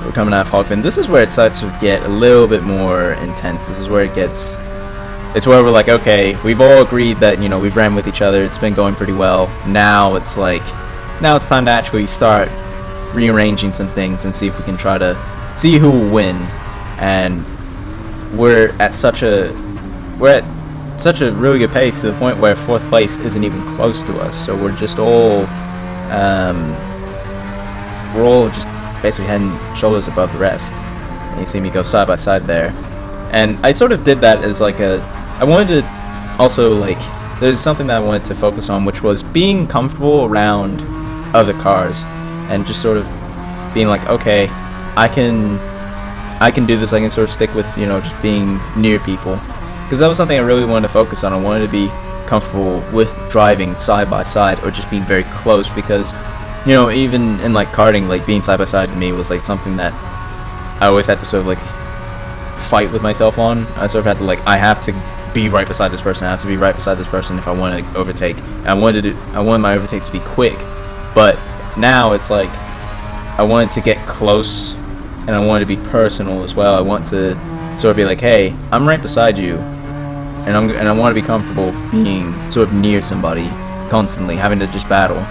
We're coming out of Hogman. This is where it starts to get a little bit more intense. This is where it's where we're like, okay, we've all agreed that, you know, we've ran with each other. It's been going pretty well. Now it's time to actually start rearranging some things and see if we can try to see who will win. And we're at such a really good pace to the point where 4th place isn't even close to us. So we're just all just basically head and shoulders above the rest. And you see me go side by side there. And I sort of did that as I wanted to also, there's something that I wanted to focus on, which was being comfortable around other cars and just sort of being like, okay, I can do this. I can sort of stick with, you know, just being near people, because that was something I really wanted to focus on. I wanted to be comfortable with driving side by side or just being very close, because, you know, even in karting, being side by side to me was something that I always had to sort of fight with myself on. I sort of had to I have to be right beside this person. I have to be right beside this person if I want to overtake. And I wanted my overtake to be quick, but now it's I wanted to get close, and I wanted to be personal as well. I want to sort of be like, hey, I'm right beside you, and I want to be comfortable being sort of near somebody constantly, having to just battle.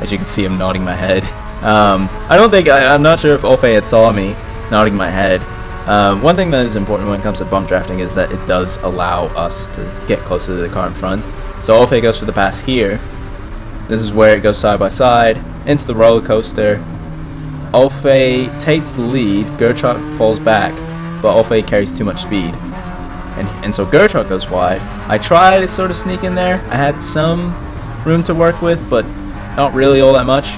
As you can see, I'm nodding my head. I'm not sure if Olfe had saw me nodding my head. One thing that is important when it comes to bump drafting is that it does allow us to get closer to the car in front. So Olfe goes for the pass here. This is where it goes side by side into the roller coaster. Olfe takes the lead. Gerchuk falls back, but Olfe carries too much speed, and so Gerchuk goes wide. I tried to sort of sneak in there. I had some room to work with, but not really all that much.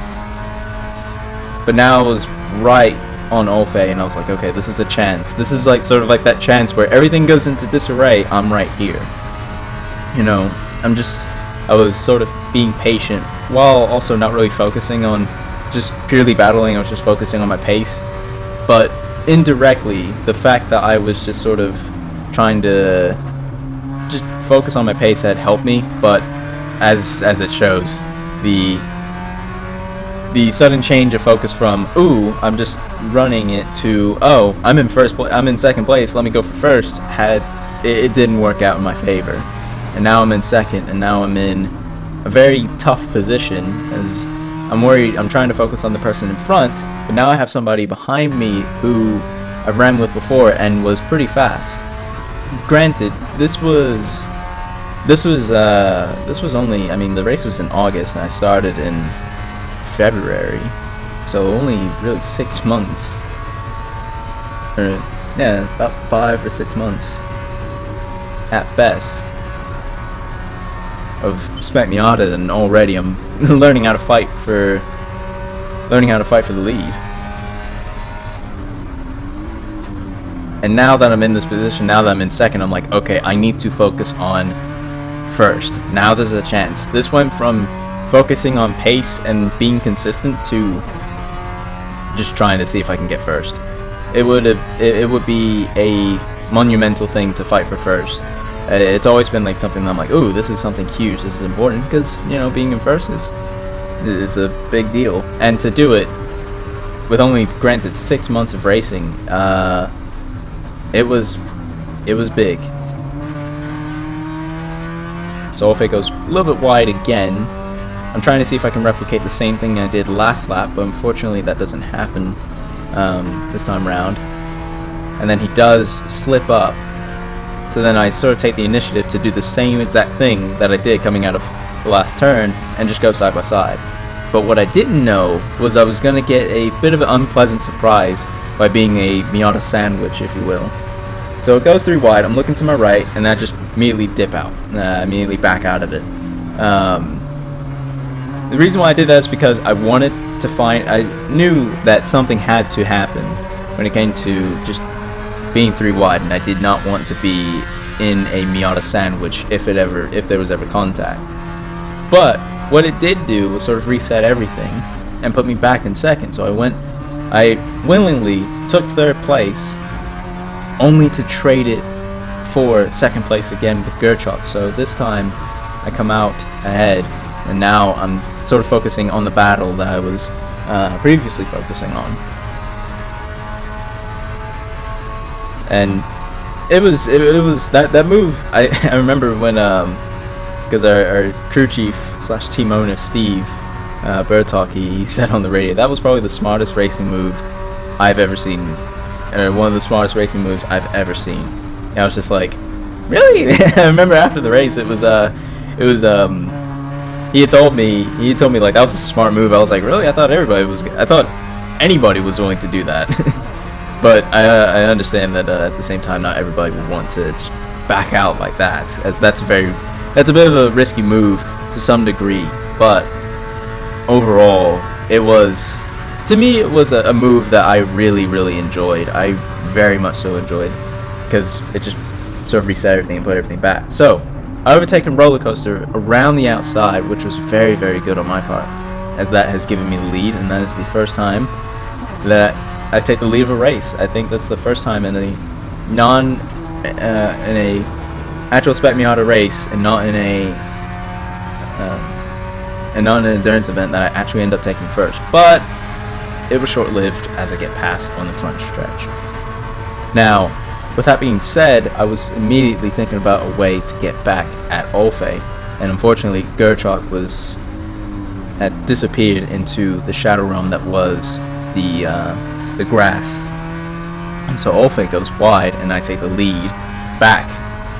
But now I was right on Olfe, and I was like, okay, this is a chance. This is sort of that chance where everything goes into disarray. I'm right here. You know, I was sort of being patient while also not really focusing on just purely battling. I was just focusing on my pace. But indirectly, the fact that I was just sort of trying to just focus on my pace had helped me. But as it shows, the sudden change of focus from, ooh, I'm just running it, to, oh, I'm in second place, let me go for first, it didn't work out in my favor. And now I'm in second, and now I'm in a very tough position, as I'm trying to focus on the person in front, but now I have somebody behind me who I've ran with before and was pretty fast. Granted, this was only, the race was in August, and I started in February, so only really 6 months, or yeah, about 5 or 6 months at best of Spec Miata, and already I'm learning how to fight for the lead. And now that I'm in this position, now that I'm in second, I'm like, okay, I need to focus on first. Now there's a chance. This went from focusing on pace and being consistent to just trying to see if I can get first. It would be a monumental thing to fight for first. It's always been something that I'm like, ooh, this is something huge, this is important, because, you know, being in first is a big deal. And to do it with only, granted, 6 months of racing, it was big. So Olfe goes a little bit wide again. I'm trying to see if I can replicate the same thing I did last lap, but unfortunately that doesn't happen this time around. And then he does slip up. So then I sort of take the initiative to do the same exact thing that I did coming out of the last turn and just go side by side. But what I didn't know was I was going to get a bit of an unpleasant surprise by being a Miata sandwich, if you will. So it goes 3 wide, I'm looking to my right, and I just immediately dip out, immediately back out of it. The reason why I did that is because I wanted to I knew that something had to happen when it came to just being 3 wide, and I did not want to be in a Miata sandwich if there was ever contact. But what it did do was sort of reset everything and put me back in second. So I willingly took 3rd place, only to trade it for 2nd place again with Gerchuk. So this time I come out ahead, and now I'm sort of focusing on the battle that I was previously focusing on. And it was that move. I remember when because our crew chief / team owner Steve Bertalk, he said on the radio that was probably the smartest racing move I've ever seen, or one of the smartest racing moves I've ever seen. And I was just like, really? I remember after the race, it was he had told me like that was a smart move. I was like, really? I thought anybody was willing to do that. But I understand that at the same time, not everybody would want to just back out like that, as that's a bit of a risky move to some degree. But overall, to me it was a move that I really enjoyed. I very much so enjoyed, because it just sort of reset everything and put everything back. So I overtaken Roller Coaster around the outside, which was very good on my part, as that has given me the lead, and that is the first time that I take the lead of a race. I think that's the first time in a actual Spec Miata race, and not in an endurance event, that I actually end up taking first. But it was short-lived, as I get past on the front stretch. Now, with that being said, I was immediately thinking about a way to get back at Olfe, and unfortunately Gerchok had disappeared into the shadow realm that was the grass, and so Olfe goes wide and I take the lead back,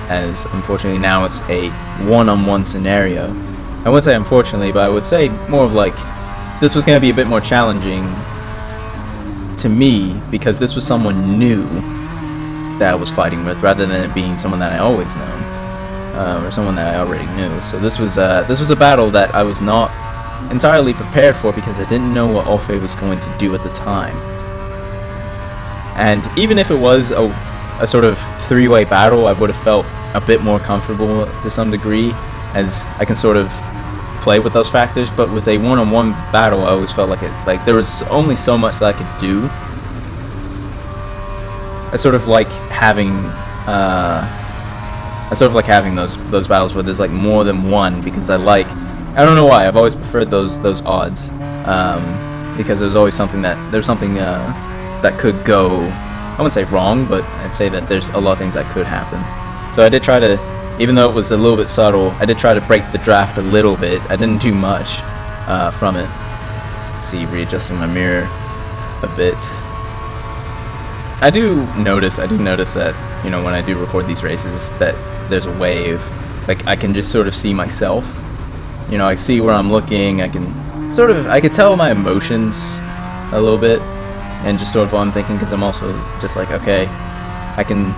as unfortunately now it's a one-on-one scenario. I wouldn't say unfortunately, but I would say more of like this was going to be a bit more challenging to me, because this was someone new that I was fighting with, rather than it being someone that I always know, or someone that I already knew. So this was a battle that I was not entirely prepared for, because I didn't know what Olfe was going to do at the time. And even if it was a sort of three-way battle, I would have felt a bit more comfortable to some degree, as I can sort of play with those factors. But with a one-on-one battle, I always felt like there was only so much that I could do. I sort of like having those battles where there's like more than one, because I don't know why, I've always preferred those odds, because there's always something that could go, I wouldn't say wrong, but I'd say that there's a lot of things that could happen. So I did try to, even though it was a little bit subtle, I did try to break the draft a little bit. I didn't do much from it. Let's see, readjusting my mirror a bit. I do notice that, you know, when I do record these races, that there's a way of, like, I can just sort of see myself. You know, I see where I'm looking, I can tell my emotions a little bit, and just sort of what I'm thinking, because I'm also just like, okay, I can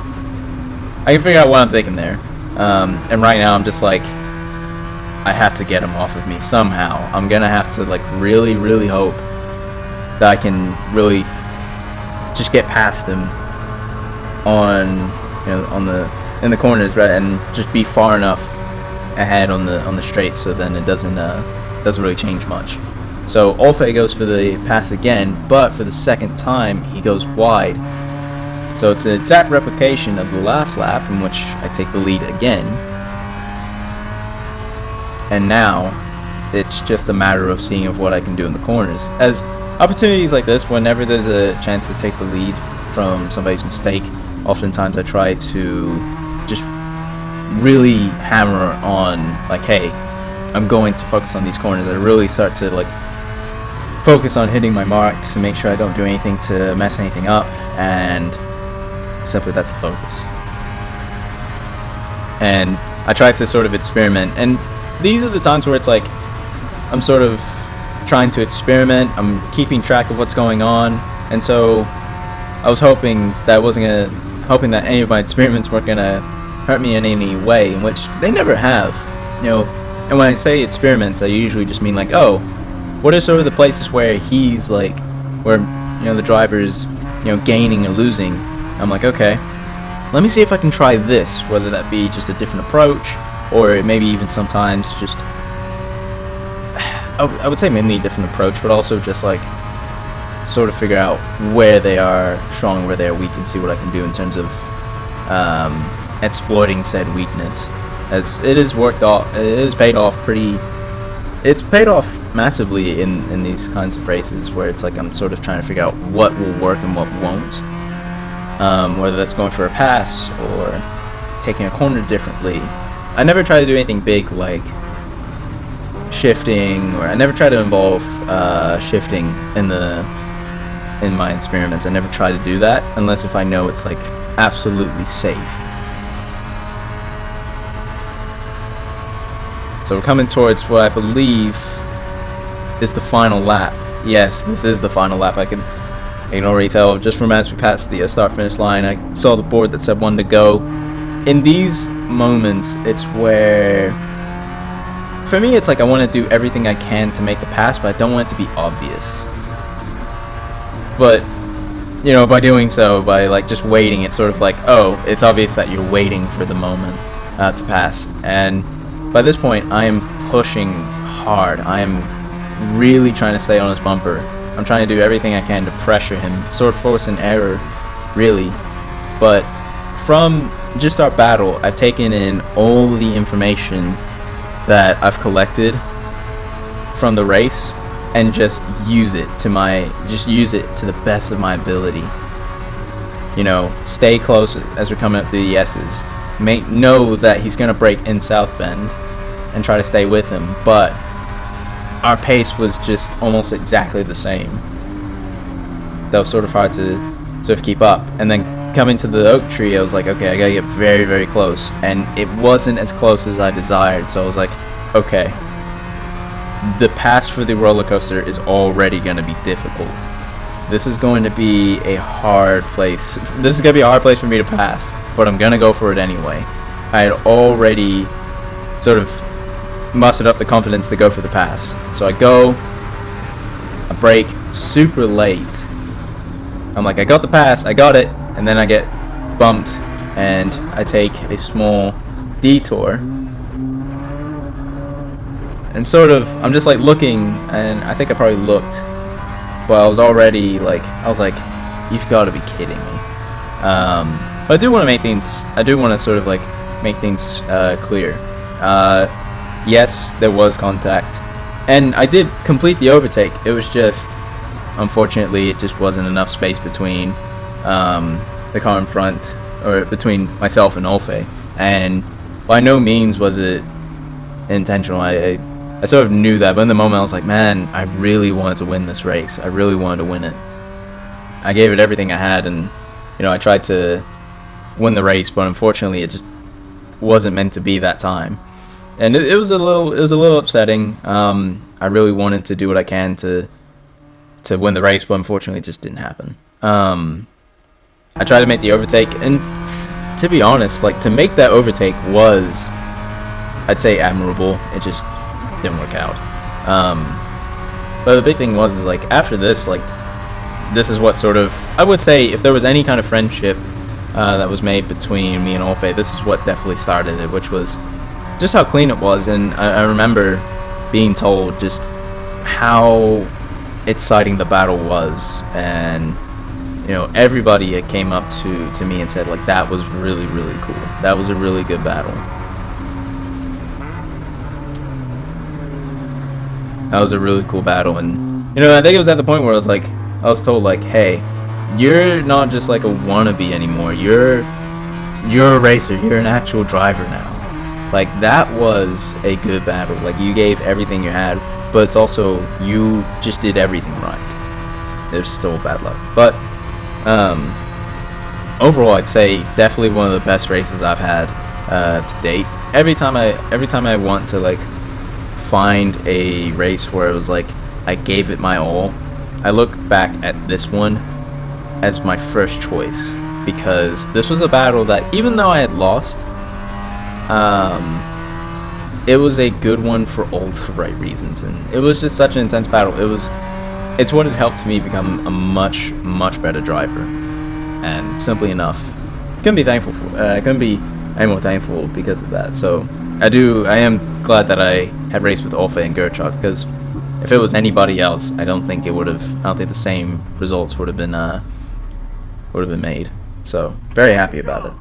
figure out what I'm thinking there. And right now I'm just like, I have to get him off of me somehow. I'm gonna have to like really hope that I can really just get past him in the corners, right, and just be far enough ahead on the straights, so then it doesn't really change much. So Olfe goes for the pass again, but for the second time he goes wide. So it's an exact replication of the last lap, in which I take the lead again. And now it's just a matter of seeing what I can do in the corners. As opportunities like this, whenever there's a chance to take the lead from somebody's mistake, oftentimes I try to just really hammer on, like, hey, I'm going to focus on these corners. I really start to like focus on hitting my marks to make sure I don't do anything to mess anything up, and simply that's the focus. And I try to sort of experiment, and these are the times where it's like I'm sort of trying to experiment, I'm keeping track of what's going on, and so I was hoping that any of my experiments weren't gonna hurt me in any way, in which they never have, you know. And when I say experiments, I usually just mean like, oh, what are sort of the places where he's like, where, you know, the driver's, you know, gaining or losing. I'm like, okay, let me see if I can try this, whether that be just a different approach, or maybe even sometimes just, I would say mainly a different approach, but also just like sort of figure out where they are strong, where they are weak, and see what I can do in terms of exploiting said weakness. As it is paid off pretty, it's paid off massively in these kinds of races where it's like I'm sort of trying to figure out what will work and what won't. Whether that's going for a pass or taking a corner differently. I never try to do anything big like shifting, or I never try to involve shifting in my experiments. I never try to do that unless if I know it's like absolutely safe. So we're coming towards what I believe is the final lap. Yes, this is the final lap. I can already tell just from as we passed the start-finish line. I saw the board that said 1 to go. In these moments, it's where, for me, it's like I want to do everything I can to make the pass, but I don't want it to be obvious. But, you know, by doing so, by like just waiting, it's sort of like, oh, it's obvious that you're waiting for the moment to pass. And by this point, I am pushing hard. I am really trying to stay on his bumper. I'm trying to do everything I can to pressure him, sort of force an error, really. But from just our battle, I've taken in all the information that I've collected from the race and just use it to the best of my ability. You know, stay close as we're coming up through the S's. Know that he's gonna brake in South Bend and try to stay with him, but our pace was just almost exactly the same. That was sort of hard to sort of keep up. And then coming to the oak tree, I was like, okay, I gotta get very, very close. And it wasn't as close as I desired, so I was like, okay, the pass for the roller coaster is already gonna be difficult. This is going to be a hard place. This is gonna be a hard place for me to pass, but I'm gonna go for it anyway. I had already sort of mustered up the confidence to go for the pass. So I go, I brake super late. I'm like, I got the pass, I got it, and then I get bumped, and I take a small detour. And sort of, I'm just like looking, and I think I probably looked, but I was already like, you've got to be kidding me. But I do want to make things, sort of like make things clear. Yes, there was contact, and I did complete the overtake. It was just, unfortunately, it just wasn't enough space between the car in front, or between myself and Olfe, and by no means was it intentional. I sort of knew that, but in the moment I was like, man, I really wanted to win this race. I really wanted to win it. I gave it everything I had, and you know, I tried to win the race, but unfortunately it just wasn't meant to be that time. And it was a little upsetting. I really wanted to do what I can to win the race, but unfortunately it just didn't happen. I tried to make the overtake, and to be honest, like, to make that overtake was, I'd say, admirable. It just didn't work out. But the big thing was, is like, after this, like, this is what sort of, I would say, if there was any kind of friendship that was made between me and Olfe, this is what definitely started it, which was just how clean it was. And I remember being told just how exciting the battle was, and you know, everybody came up to me and said, like, that was really, really cool. That was a really good battle. That was a really cool battle. And you know, I think it was at the point where I was told, like, hey, you're not just like a wannabe anymore. You're a racer. You're an actual driver now. Like, that was a good battle. Like, you gave everything you had, but it's also, you just did everything right. There's still bad luck, but overall, I'd say definitely one of the best races I've had to date. Every time I want to like find a race where it was like I gave it my all, I look back at this one as my first choice, because this was a battle that, even though I had lost, it was a good one for all the right reasons, and it was just such an intense battle. It's what had helped me become a much, much better driver, and simply enough, couldn't be any more thankful because of that. So I am glad that I had raced with Olfe and Gertruck, because if it was anybody else, I don't think the same results would have been made. So very happy about it.